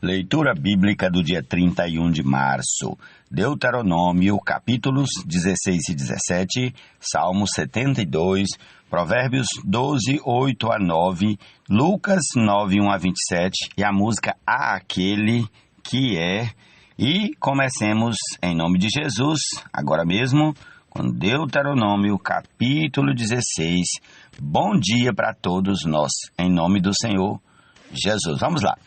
Leitura bíblica do dia 31 de março, Deuteronômio, capítulos 16 e 17, Salmo 72, Provérbios 12, 8 a 9, Lucas 9, 1 a 27 e a música Aquele que é. E comecemos em nome de Jesus, agora mesmo, com Deuteronômio, capítulo 16. Bom dia para todos nós, em nome do Senhor Jesus. Vamos lá.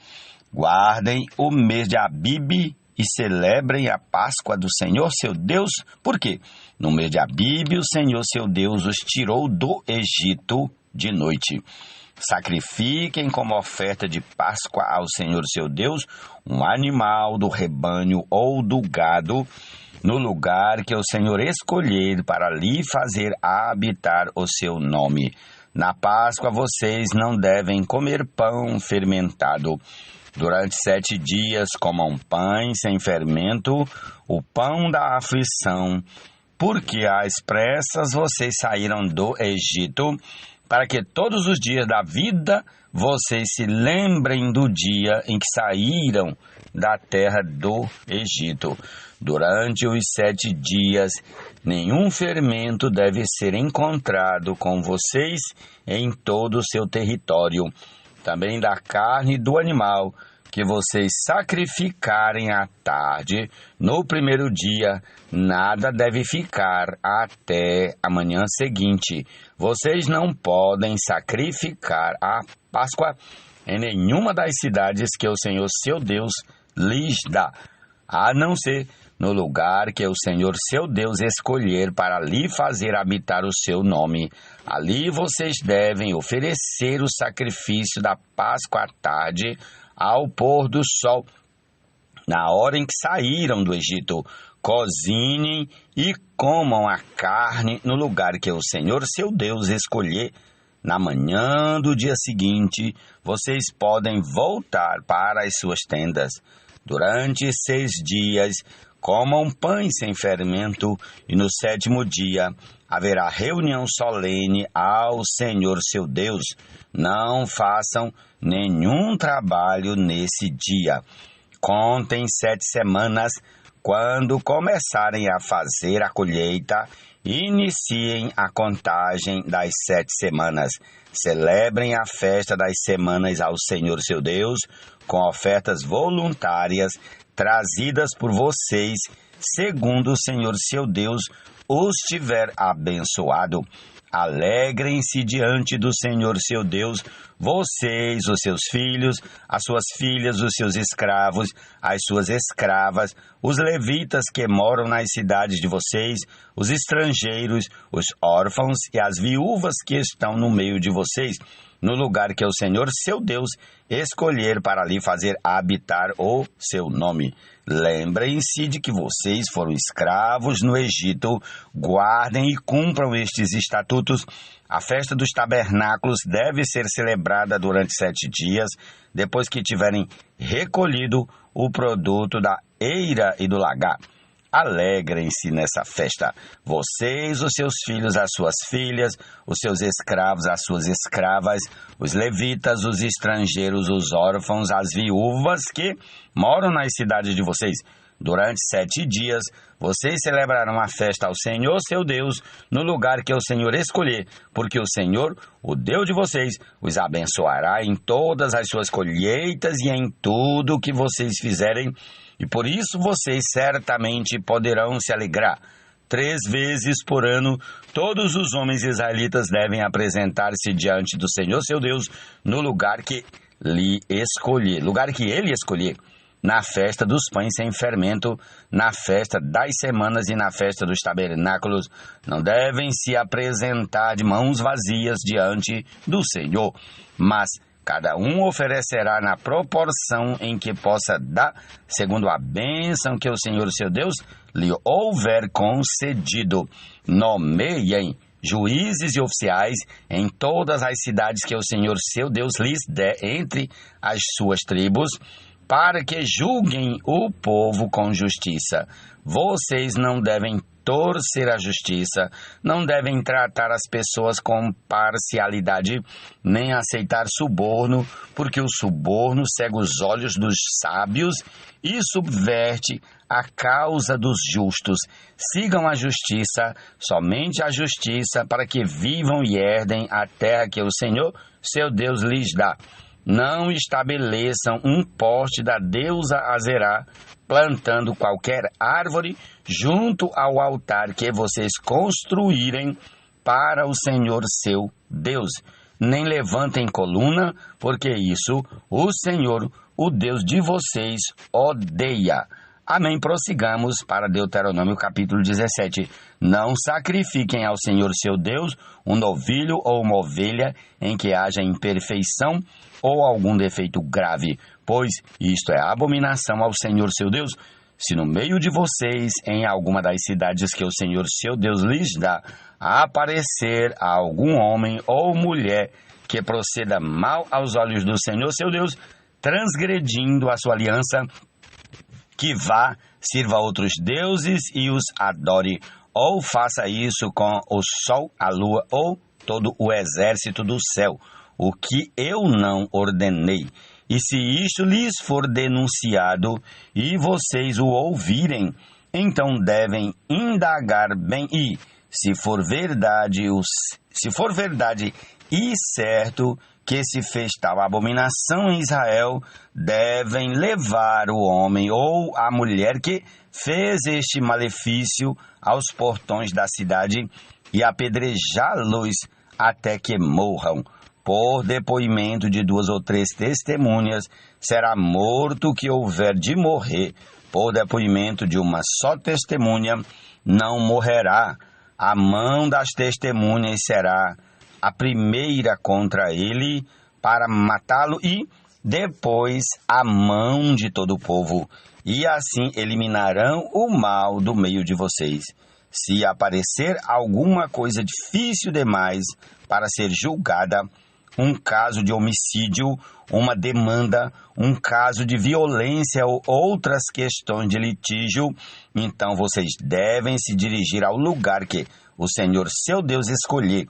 Guardem o mês de Abib e celebrem a Páscoa do Senhor seu Deus. Por quê? No mês de Abib, o Senhor seu Deus os tirou do Egito de noite. Sacrifiquem como oferta de Páscoa ao Senhor seu Deus um animal do rebanho ou do gado, no lugar que o Senhor escolher para lhe fazer habitar o seu nome. Na Páscoa vocês não devem comer pão fermentado. Durante 7 dias comam pães sem fermento, o pão da aflição, porque às pressas vocês saíram do Egito, para que todos os dias da vida vocês se lembrem do dia em que saíram da terra do Egito. Durante os 7 dias, nenhum fermento deve ser encontrado com vocês em todo o seu território. Também da carne do animal que vocês sacrificarem à tarde, no primeiro dia, nada deve ficar até a manhã seguinte. Vocês não podem sacrificar a Páscoa em nenhuma das cidades que o Senhor seu Deus lhes dá, a não ser no lugar que o Senhor seu Deus escolher para lhe fazer habitar o seu nome. Ali vocês devem oferecer o sacrifício da Páscoa à tarde, ao pôr do sol, na hora em que saíram do Egito. Cozinhem e comam a carne no lugar que o Senhor seu Deus escolher. Na manhã do dia seguinte, vocês podem voltar para as suas tendas. Durante 6 dias, comam pães sem fermento, e no 7º dia haverá reunião solene ao Senhor seu Deus. Não façam nenhum trabalho nesse dia. Contem 7 semanas. Quando começarem a fazer a colheita, iniciem a contagem das 7 semanas. Celebrem a festa das semanas ao Senhor seu Deus, com ofertas voluntárias trazidas por vocês, segundo o Senhor seu Deus os tiver abençoado. Alegrem-se diante do Senhor seu Deus, vocês, os seus filhos, as suas filhas, os seus escravos, as suas escravas, os levitas que moram nas cidades de vocês, os estrangeiros, os órfãos e as viúvas que estão no meio de vocês, no lugar que o Senhor seu Deus escolher para lhe fazer habitar o seu nome. Lembrem-se de que vocês foram escravos no Egito. Guardem e cumpram estes estatutos. A festa dos tabernáculos deve ser celebrada durante 7 dias, depois que tiverem recolhido o produto da eira e do lagar. Alegrem-se nessa festa, vocês, os seus filhos, as suas filhas, os seus escravos, as suas escravas, os levitas, os estrangeiros, os órfãos, as viúvas que moram nas cidades de vocês. Durante 7 dias, vocês celebrarão a festa ao Senhor seu Deus, no lugar que o Senhor escolher, porque o Senhor, o Deus de vocês, os abençoará em todas as suas colheitas e em tudo o que vocês fizerem, e por isso vocês certamente poderão se alegrar. 3 vezes por ano, todos os homens israelitas devem apresentar-se diante do Senhor seu Deus, no lugar que ele escolher, na festa dos pães sem fermento, na festa das semanas e na festa dos tabernáculos. Não devem se apresentar de mãos vazias diante do Senhor, mas cada um oferecerá na proporção em que possa dar, segundo a bênção que o Senhor seu Deus lhe houver concedido. Nomeiem juízes e oficiais em todas as cidades que o Senhor seu Deus lhes der entre as suas tribos, para que julguem o povo com justiça. Vocês não devem torcer a justiça, não devem tratar as pessoas com parcialidade, nem aceitar suborno, porque o suborno cega os olhos dos sábios e subverte a causa dos justos. Sigam a justiça, somente a justiça, para que vivam e herdem a terra que o Senhor, seu Deus, lhes dá. Não estabeleçam um poste da deusa Azerá, plantando qualquer árvore junto ao altar que vocês construírem para o Senhor seu Deus. Nem levantem coluna, porque isso o Senhor, o Deus de vocês, odeia. Amém. Prossigamos para Deuteronômio capítulo 17. Não sacrifiquem ao Senhor seu Deus um novilho ou uma ovelha em que haja imperfeição ou algum defeito grave, pois isto é abominação ao Senhor seu Deus. Se no meio de vocês, em alguma das cidades que o Senhor seu Deus lhes dá, aparecer algum homem ou mulher que proceda mal aos olhos do Senhor seu Deus, transgredindo a sua aliança, que vá, sirva a outros deuses e os adore, ou faça isso com o sol, a lua ou todo o exército do céu, o que eu não ordenei. E se isto lhes for denunciado e vocês o ouvirem, então devem indagar bem e, se for verdade e certo que se fez tal abominação em Israel, devem levar o homem ou a mulher que fez este malefício aos portões da cidade e apedrejá-los até que morram. Por depoimento de 2 ou 3 testemunhas, será morto o que houver de morrer. Por depoimento de uma só testemunha, não morrerá. A mão das testemunhas será a primeira contra ele para matá-lo e depois a mão de todo o povo. E assim eliminarão o mal do meio de vocês. Se aparecer alguma coisa difícil demais para ser julgada, um caso de homicídio, uma demanda, um caso de violência ou outras questões de litígio, então vocês devem se dirigir ao lugar que o Senhor seu Deus escolher.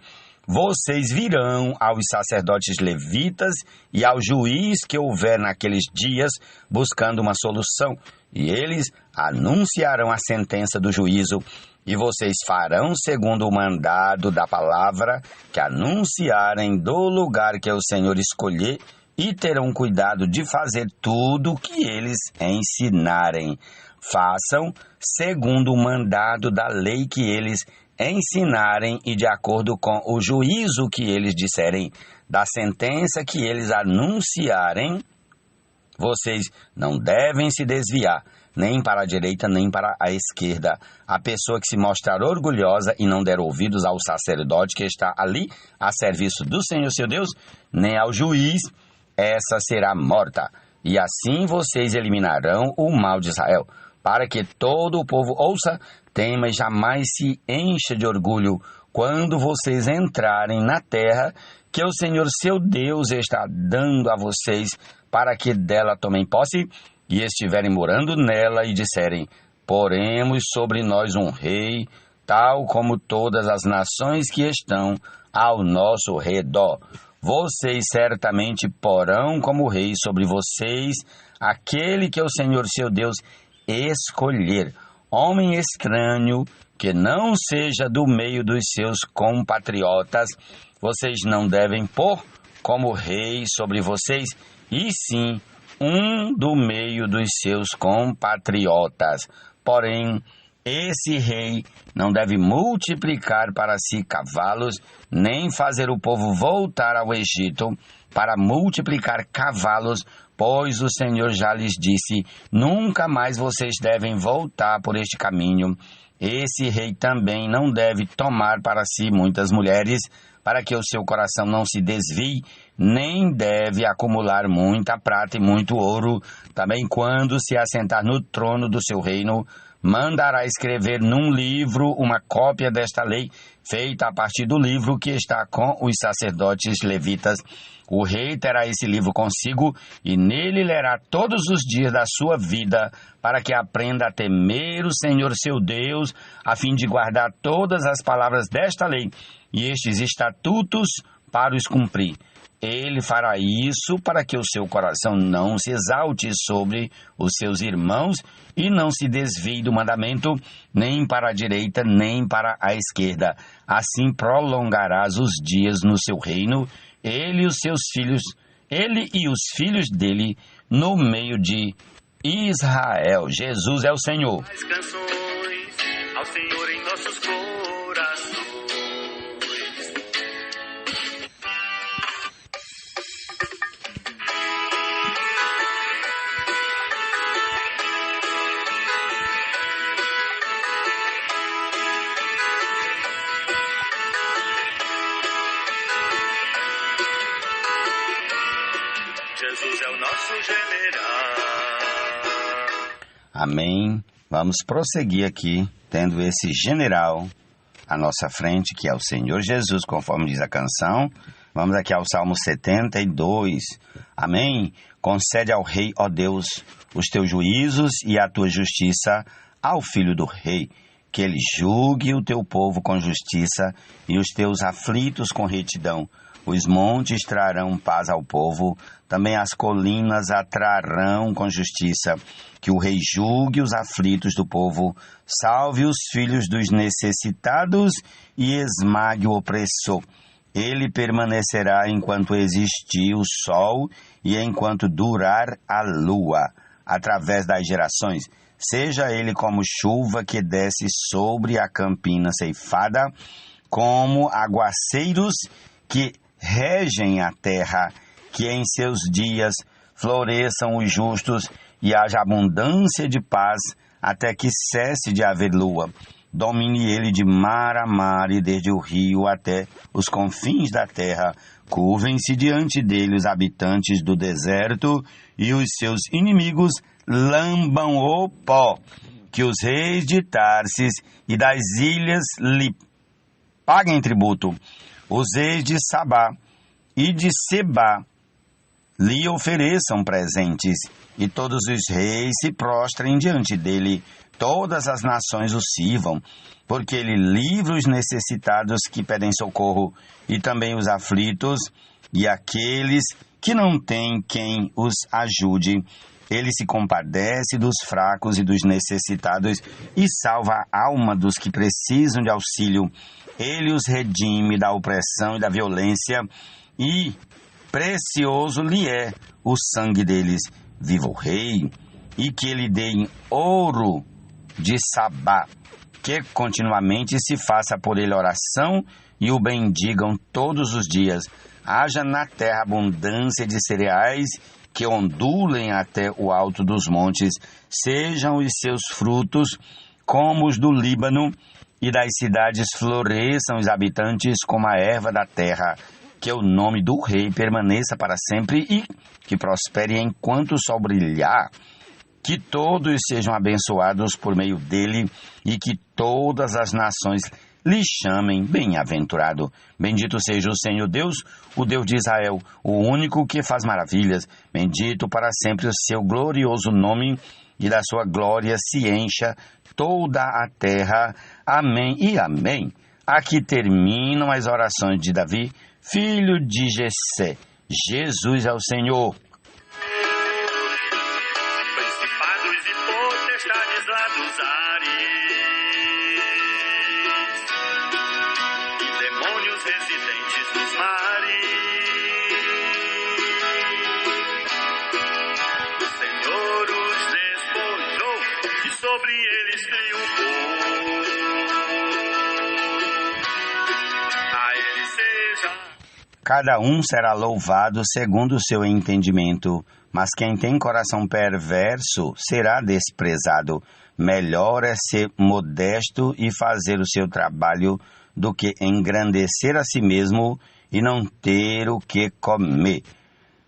Vocês virão aos sacerdotes levitas e ao juiz que houver naqueles dias buscando uma solução, e eles anunciarão a sentença do juízo. E vocês farão segundo o mandado da palavra que anunciarem do lugar que o Senhor escolher, e terão cuidado de fazer tudo o que eles ensinarem. Façam segundo o mandado da lei que eles ensinarem e de acordo com o juízo que eles disserem, da sentença que eles anunciarem. Vocês não devem se desviar, nem para a direita, nem para a esquerda. A pessoa que se mostrar orgulhosa e não der ouvidos ao sacerdote que está ali a serviço do Senhor seu Deus, nem ao juiz, essa será morta. E assim vocês eliminarão o mal de Israel, para que todo o povo ouça, tema e jamais se encha de orgulho quando vocês entrarem na terra que o Senhor seu Deus está dando a vocês, para que dela tomem posse e estiverem morando nela e disserem: poremos sobre nós um rei, tal como todas as nações que estão ao nosso redor. Vocês certamente porão como rei sobre vocês aquele que o Senhor seu Deus escolher, homem estranho que não seja do meio dos seus compatriotas. Vocês não devem pôr como rei sobre vocês, e sim um do meio dos seus compatriotas. Porém, esse rei não deve multiplicar para si cavalos, nem fazer o povo voltar ao Egito para multiplicar cavalos, pois o Senhor já lhes disse: nunca mais vocês devem voltar por este caminho. Esse rei também não deve tomar para si muitas mulheres, para que o seu coração não se desvie, nem deve acumular muita prata e muito ouro, também quando se assentar no trono do seu reino, mandará escrever num livro uma cópia desta lei, feita a partir do livro que está com os sacerdotes levitas. O rei terá esse livro consigo e nele lerá todos os dias da sua vida, para que aprenda a temer o Senhor seu Deus, a fim de guardar todas as palavras desta lei e estes estatutos para os cumprir. Ele fará isso para que o seu coração não se exalte sobre os seus irmãos e não se desvie do mandamento, nem para a direita, nem para a esquerda. Assim prolongarás os dias no seu reino, ele e os filhos dele, no meio de Israel. Jesus é o Senhor. As canções ao Senhor em nossos corações. Jesus é o nosso general. Amém. Vamos prosseguir aqui, tendo esse general à nossa frente, que é o Senhor Jesus, conforme diz a canção. Vamos aqui ao Salmo 72. Amém. Concede ao rei, ó Deus, os teus juízos e a tua justiça ao filho do rei, que ele julgue o teu povo com justiça e os teus aflitos com retidão. Os montes trarão paz ao povo, também as colinas atrarão com justiça. Que o rei julgue os aflitos do povo, salve os filhos dos necessitados e esmague o opressor. Ele permanecerá enquanto existir o sol e enquanto durar a lua, através das gerações. Seja ele como chuva que desce sobre a campina ceifada, como aguaceiros que regem a terra, que em seus dias floresçam os justos e haja abundância de paz, até que cesse de haver lua. Domine ele de mar a mar e desde o rio até os confins da terra. Curvem-se diante dele os habitantes do deserto e os seus inimigos lambam o pó. Que os reis de Tarsis e das ilhas lhe paguem tributo. Os reis de Sabá e de Sebá lhe ofereçam presentes, e todos os reis se prostrem diante dele. Todas as nações o sirvam, porque ele livra os necessitados que pedem socorro, e também os aflitos, e aqueles que não têm quem os ajude. Ele se compadece dos fracos e dos necessitados, e salva a alma dos que precisam de auxílio. Ele os redime da opressão e da violência, e precioso lhe é o sangue deles. Viva o rei, e que ele dê em ouro de Sabá, que continuamente se faça por ele oração e o bendigam todos os dias. Haja na terra abundância de cereais, que ondulem até o alto dos montes. Sejam os seus frutos como os do Líbano, e das cidades floresçam os habitantes como a erva da terra. Que o nome do rei permaneça para sempre e que prospere enquanto o sol brilhar. Que todos sejam abençoados por meio dele e que todas as nações lhe chamem bem-aventurado. Bendito seja o Senhor Deus, o Deus de Israel, o único que faz maravilhas. Bendito para sempre o seu glorioso nome, e da sua glória se encha toda a terra. Amém e amém. Aqui terminam as orações de Davi, filho de Jessé. Jesus é o Senhor. Principados e potestades lá dos ares, e demônios residentes nos mares, o Senhor os despojou e sobre eles triunfou. A ele seja Cada um será louvado segundo o seu entendimento, mas quem tem coração perverso será desprezado. Melhor é ser modesto e fazer o seu trabalho do que engrandecer a si mesmo e não ter o que comer.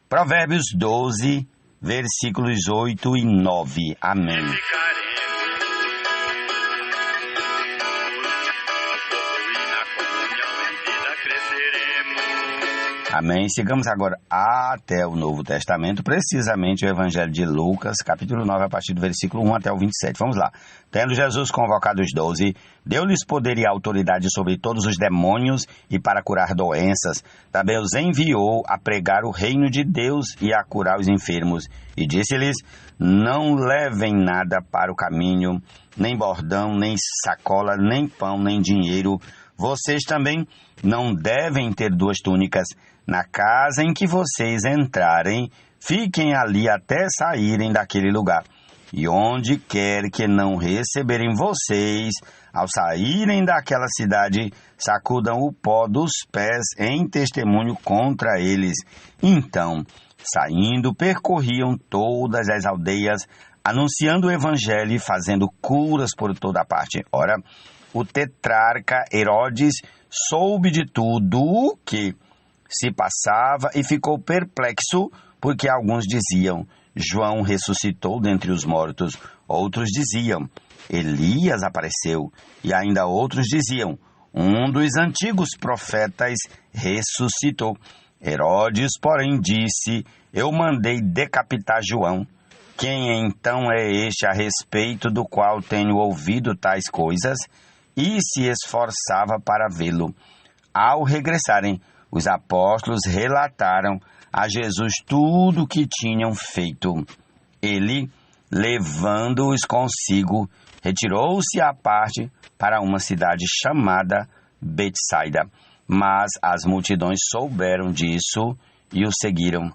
Provérbios 12, versículos 8 e 9. Amém. ficaremos Amém. Sigamos agora até o Novo Testamento, precisamente o Evangelho de Lucas, capítulo 9, a partir do versículo 1 até o 27. Vamos lá. Tendo Jesus convocado os 12, deu-lhes poder e autoridade sobre todos os demônios e para curar doenças. Também os enviou a pregar o reino de Deus e a curar os enfermos. E disse-lhes: não levem nada para o caminho, nem bordão, nem sacola, nem pão, nem dinheiro. Vocês também não devem ter 2 túnicas. Na casa em que vocês entrarem, fiquem ali até saírem daquele lugar. E onde quer que não receberem vocês, ao saírem daquela cidade, sacudam o pó dos pés em testemunho contra eles. Então, saindo, percorriam todas as aldeias, anunciando o evangelho e fazendo curas por toda parte. Ora, o tetrarca Herodes soube de tudo o que se passava e ficou perplexo, porque alguns diziam: João ressuscitou dentre os mortos. Outros diziam: Elias apareceu. E ainda outros diziam: um dos antigos profetas ressuscitou. Herodes, porém, disse: eu mandei decapitar João. Quem então é este a respeito do qual tenho ouvido tais coisas? E se esforçava para vê-lo. Ao regressarem, os apóstolos relataram a Jesus tudo o que tinham feito. Ele, levando-os consigo, retirou-se à parte para uma cidade chamada Betsaida. Mas as multidões souberam disso e o seguiram.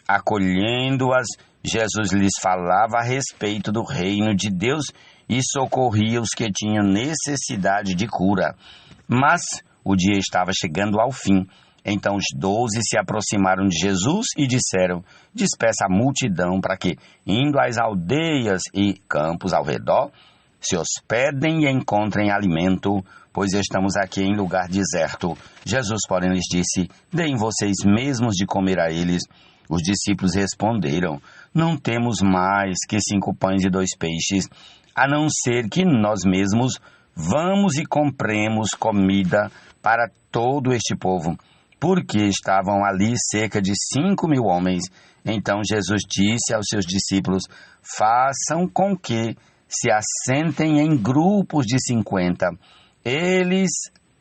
Acolhendo-as, Jesus lhes falava a respeito do reino de Deus e socorria os que tinham necessidade de cura. Mas o dia estava chegando ao fim. Então os 12 se aproximaram de Jesus e disseram: despeça a multidão para que, indo às aldeias e campos ao redor, se hospedem e encontrem alimento, pois estamos aqui em lugar deserto. Jesus, porém, lhes disse: deem vocês mesmos de comer a eles. Os discípulos responderam: não temos mais que 5 pães e 2 peixes, a não ser que nós mesmos vamos e compremos comida para todo este povo, porque estavam ali cerca de 5.000 homens. Então Jesus disse aos seus discípulos: façam com que se assentem em grupos de 50. Eles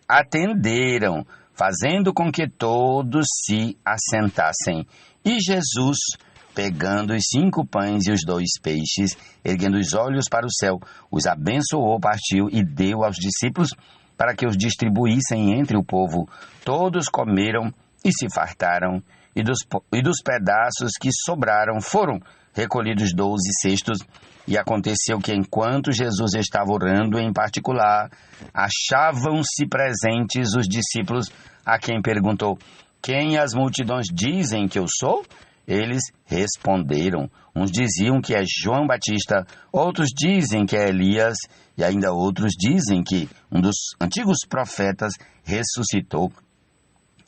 atenderam, fazendo com que todos se assentassem. E Jesus, pegando os 5 pães e os 2 peixes, erguendo os olhos para o céu, os abençoou, partiu e deu aos discípulos para que os distribuíssem entre o povo. Todos comeram e se fartaram, e dos pedaços que sobraram foram recolhidos 12 cestos. E aconteceu que, enquanto Jesus estava orando em particular, achavam-se presentes os discípulos, a quem perguntou: quem as multidões dizem que eu sou? Eles responderam: uns diziam que é João Batista, outros dizem que é Elias, e ainda outros dizem que um dos antigos profetas ressuscitou.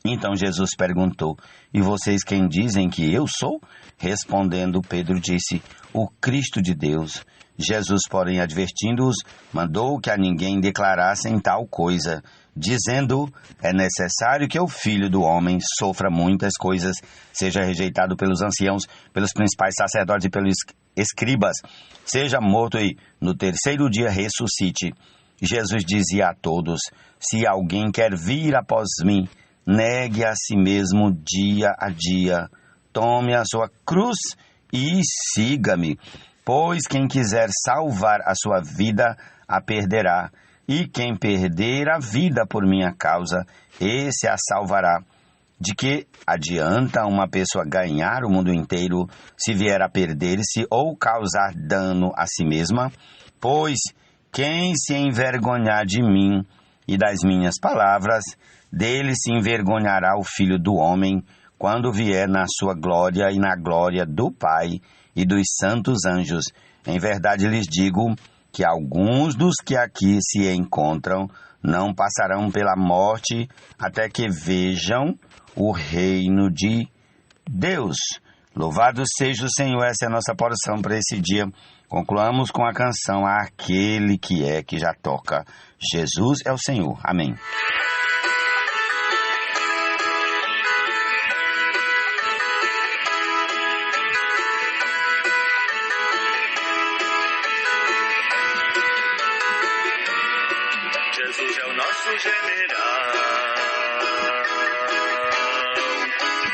Então Jesus perguntou: e vocês quem dizem que eu sou? Respondendo, Pedro disse: o Cristo de Deus. Jesus, porém, advertindo-os, mandou que a ninguém declarassem tal coisa, dizendo: é necessário que o Filho do Homem sofra muitas coisas, seja rejeitado pelos anciãos, pelos principais sacerdotes e pelos escribas, seja morto e no 3º dia ressuscite. Jesus dizia a todos: se alguém quer vir após mim, negue a si mesmo dia a dia, tome a sua cruz e siga-me. Pois quem quiser salvar a sua vida, a perderá. E quem perder a vida por minha causa, esse a salvará. De que adianta uma pessoa ganhar o mundo inteiro, se vier a perder-se ou causar dano a si mesma? Pois quem se envergonhar de mim e das minhas palavras, dele se envergonhará o Filho do Homem, quando vier na sua glória e na glória do Pai e dos santos anjos. Em verdade lhes digo que alguns dos que aqui se encontram não passarão pela morte até que vejam o reino de Deus. Louvado seja o Senhor. Essa é a nossa porção para esse dia. Concluamos com a canção Aquele que já toca. Jesus é o Senhor. Amém. Jesus é o nosso general,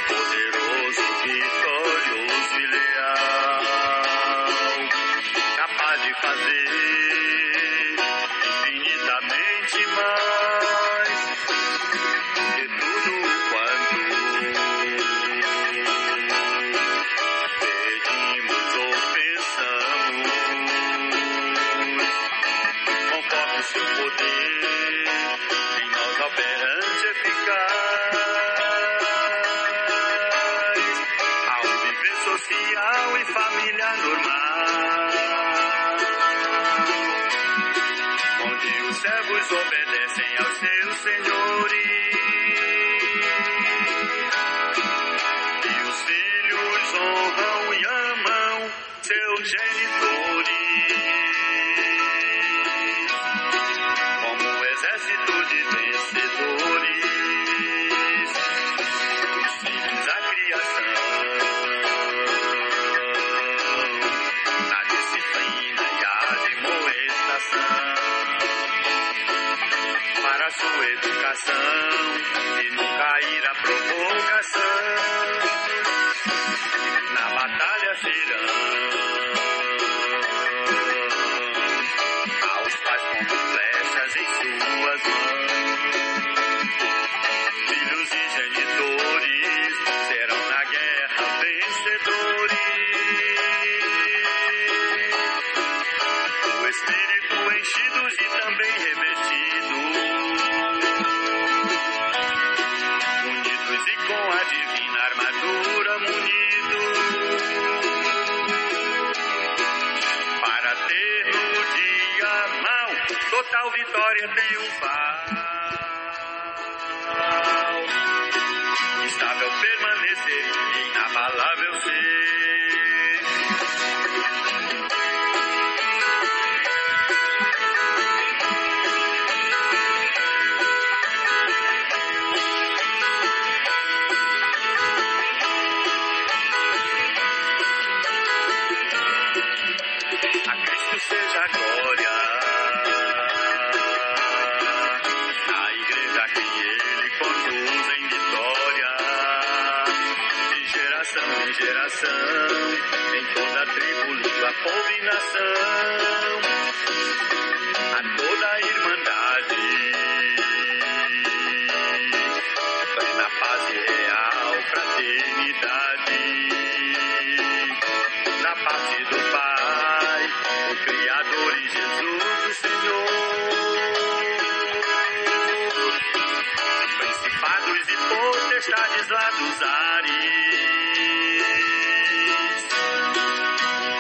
poderoso, vitorioso e leal, capaz de fazer infinitamente mais que tudo quanto pedimos ou pensamos, conforme o seu poder em nós operante eficaz, ao viver social e família normal, onde os servos obedecem aos seus senhores e os filhos honram e amam seus genitores. Como um exército de vencedores, os filhos da criação, na disciplina e admoestação, para sua educação e nunca ir à provocação, na batalha firão, aos pais como flechas em suas mãos, filhos e genitores serão na guerra vencedores, do Espírito enchidos e também revestidos, unidos e com a divina armadura munidos, para ter no dia mau total vitória triunfal, estável permanecer e inabalável ser. A Cristo seja a glória, na igreja que Ele conduz em vitória, de geração em geração, em toda tribo, língua, povo e nação, a toda a irmandade, plena paz e real fraternidade, da parte do Pai, o Criador e Jesus o Senhor, principados e potestades lá dos ares,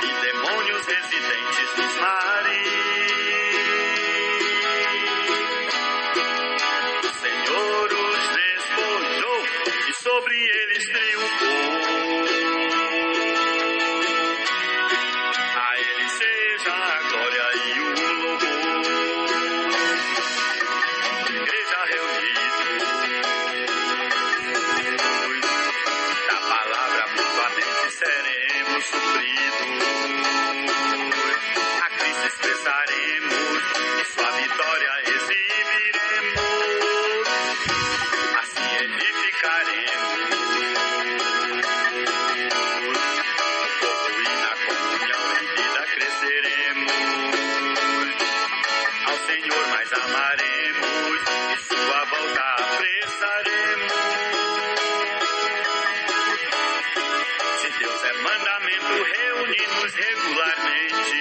e demônios residentes nos mares, o Senhor os despojou e sobre eles triunfou. A Ele seja a glória e o louvor. Igreja reunidos, da palavra mutuamente seremos supridos. A Cristo expressaremos e sua vitória exibiremos. Assim edificaremos e na comunhão em vida cresceremos. Ao Senhor mais amaremos e sua volta apressaremos. Se Deus é mandamento, reúne-nos regularmente.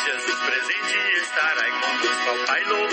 Jesus presente estará e conosco ao Pai louvo.